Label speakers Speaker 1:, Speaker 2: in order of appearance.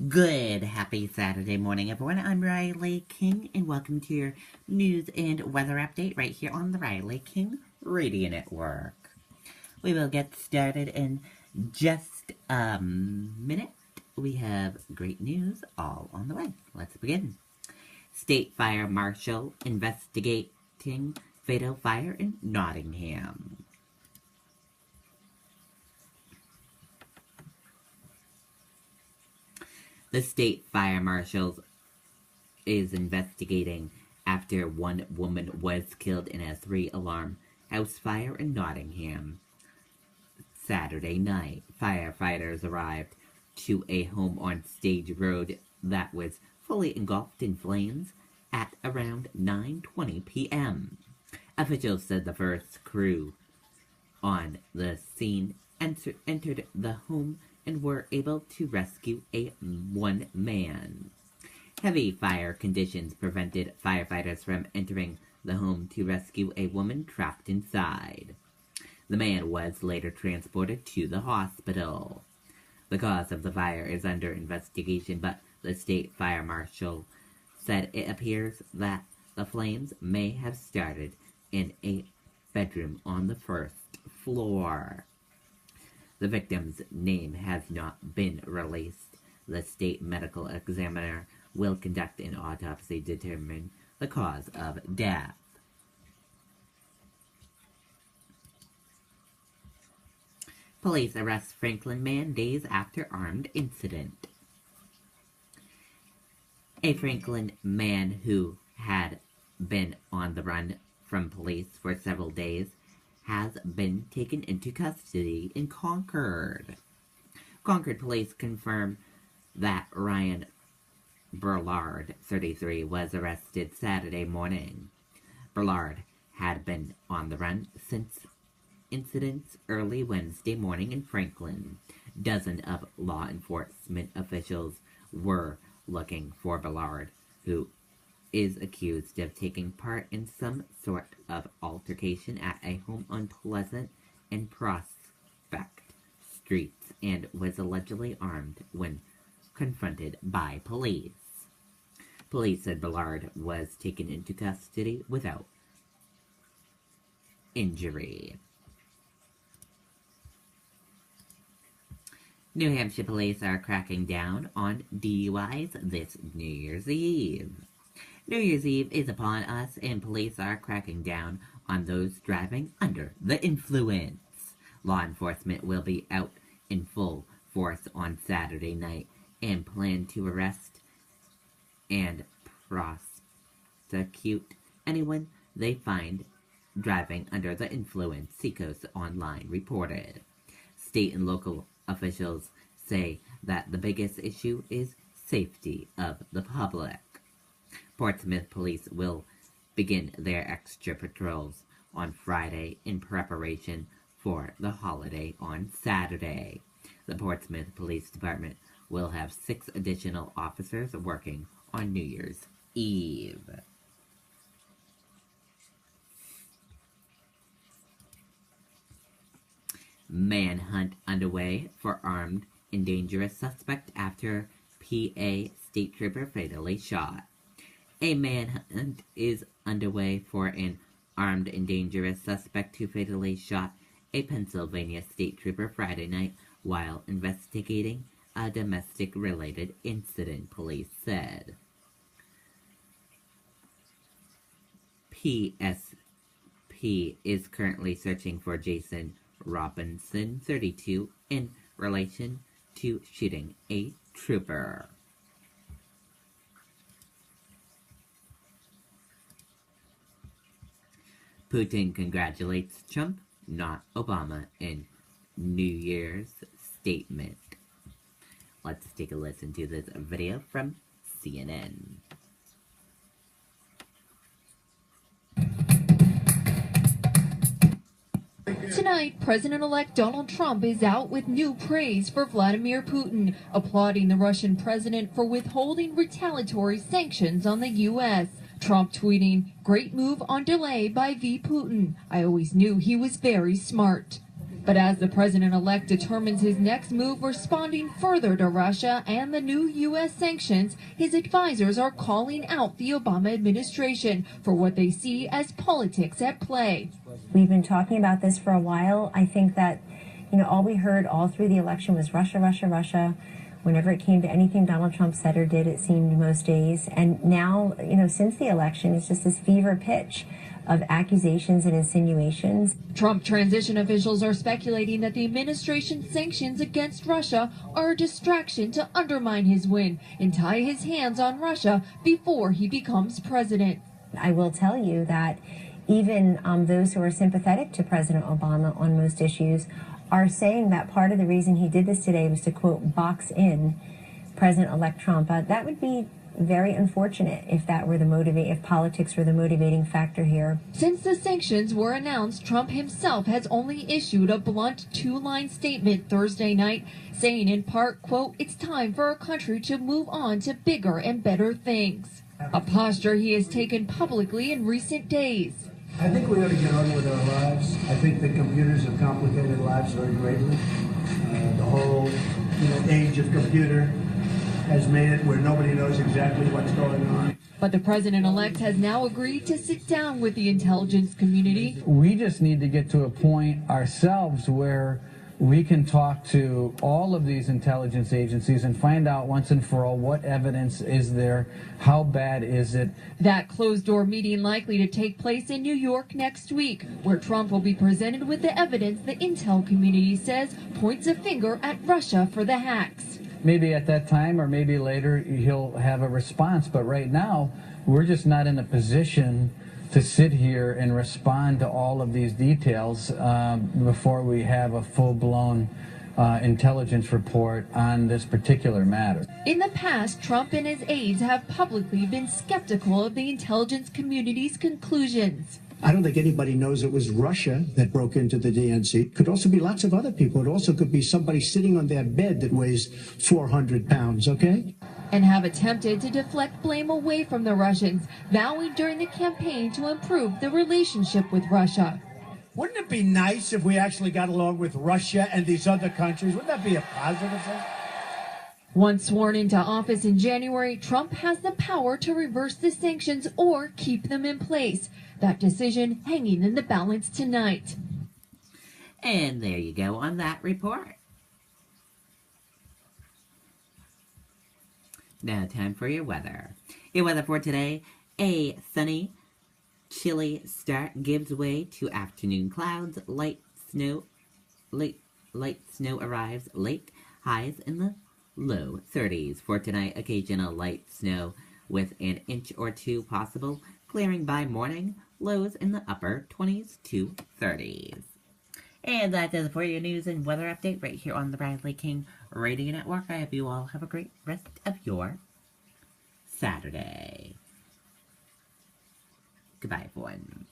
Speaker 1: Good, happy Saturday morning, everyone. I'm Riley King, and welcome to your news and weather update right here on the Riley King Radio Network. We will get started in just a minute. We have great news all on the way. Let's begin. State Fire Marshal investigating fatal fire in Nottingham. The state fire marshal is investigating after one woman was killed in a 3-alarm house fire in Nottingham. Saturday night, firefighters arrived to a home on Stage Road that was fully engulfed in flames at around 9:20 p.m. Officials said the first crew on the scene entered the home and were able to rescue one man. Heavy fire conditions prevented firefighters from entering the home to rescue a woman trapped inside. The man was later transported to the hospital. The cause of the fire is under investigation, but the state fire marshal said it appears that the flames may have started in a bedroom on the first floor. The victim's name has not been released. The state medical examiner will conduct an autopsy to determine the cause of death. Police arrest Franklin man days after armed incident. A Franklin man who had been on the run from police for several days has been taken into custody in Concord. Concord police confirm that Ryan Burlard, 33, was arrested Saturday morning. Burlard had been on the run since incidents early Wednesday morning in Franklin. Dozens of law enforcement officials were looking for Burlard, who is accused of taking part in some sort of altercation at a home on Pleasant and Prospect Streets and was allegedly armed when confronted by police. Police said Burlard was taken into custody without injury. New Hampshire police are cracking down on DUIs this New Year's Eve. New Year's Eve is upon us, and police are cracking down on those driving under the influence. Law enforcement will be out in full force on Saturday night and plan to arrest and prosecute anyone they find driving under the influence, Seacoast Online reported. State and local officials say that the biggest issue is safety of the public. Portsmouth police will begin their extra patrols on Friday in preparation for the holiday on Saturday. The Portsmouth Police Department will have 6 additional officers working on New Year's Eve. Manhunt underway for armed and dangerous suspect after PA state trooper fatally shot. A manhunt is underway for an armed and dangerous suspect who fatally shot a Pennsylvania state trooper Friday night while investigating a domestic-related incident, police said. PSP is currently searching for Jason Robinson, 32, in relation to shooting a trooper. Putin congratulates Trump, not Obama, in New Year's statement. Let's take a listen to this video from CNN.
Speaker 2: Tonight, President-elect Donald Trump is out with new praise for Vladimir Putin, applauding the Russian president for withholding retaliatory sanctions on the U.S. Trump tweeting, "Great move on delay by V. Putin. I always knew he was very smart." But as the president-elect determines his next move responding further to Russia and the new U.S. sanctions, his advisors are calling out the Obama administration for what they see as politics at play.
Speaker 3: We've been talking about this for a while. I think that, all we heard all through the election was Russia, Russia, Russia. Whenever it came to anything Donald Trump said or did, it seemed most days. And now, since the election, it's just this fever pitch of accusations and insinuations.
Speaker 2: Trump transition officials are speculating that the administration's sanctions against Russia are a distraction to undermine his win and tie his hands on Russia before he becomes president.
Speaker 3: I will tell you that even those who are sympathetic to President Obama on most issues are saying that part of the reason he did this today was to, quote, box in President-elect Trump. That would be very unfortunate if that were if politics were the motivating factor here.
Speaker 2: Since the sanctions were announced, Trump himself has only issued a blunt two-line statement Thursday night, saying in part, quote, "It's time for our country to move on to bigger and better things," a posture he has taken publicly in recent days.
Speaker 4: I think we ought to get on with our lives. I think that computers have complicated lives very greatly. The whole age of computer has made it where nobody knows exactly what's going on.
Speaker 2: But the president-elect has now agreed to sit down with the intelligence community.
Speaker 5: We just need to get to a point ourselves where we can talk to all of these intelligence agencies and find out once and for all what evidence is there, how bad is it.
Speaker 2: That closed-door meeting likely to take place in New York next week, where Trump will be presented with the evidence the intel community says points a finger at Russia for the hacks.
Speaker 5: Maybe at that time or maybe later he'll have a response, but right now we're just not in a position to sit here and respond to all of these details before we have a full-blown intelligence report on this particular matter.
Speaker 2: In the past, Trump and his aides have publicly been skeptical of the intelligence community's conclusions.
Speaker 4: I don't think anybody knows it was Russia that broke into the DNC. Could also be lots of other people. It also could be somebody sitting on their bed that weighs 400 pounds, okay?
Speaker 2: And have attempted to deflect blame away from the Russians, vowing during the campaign to improve the relationship with Russia.
Speaker 6: Wouldn't it be nice if we actually got along with Russia and these other countries? Wouldn't that be a positive thing?
Speaker 2: Once sworn into office in January, Trump has the power to reverse the sanctions or keep them in place. That decision hanging in the balance tonight.
Speaker 1: And there you go on that report. Now time for your weather. Your weather for today, a sunny, chilly start gives way to afternoon clouds. Light snow arrives late. Highs in the low 30s. For tonight, occasional light snow with an inch or two possible. Clearing by morning. Lows in the upper 20s to 30s. And that does it for your news and weather update right here on the Bradley King Radio Network. I hope you all have a great rest of your Saturday. Goodbye, everyone.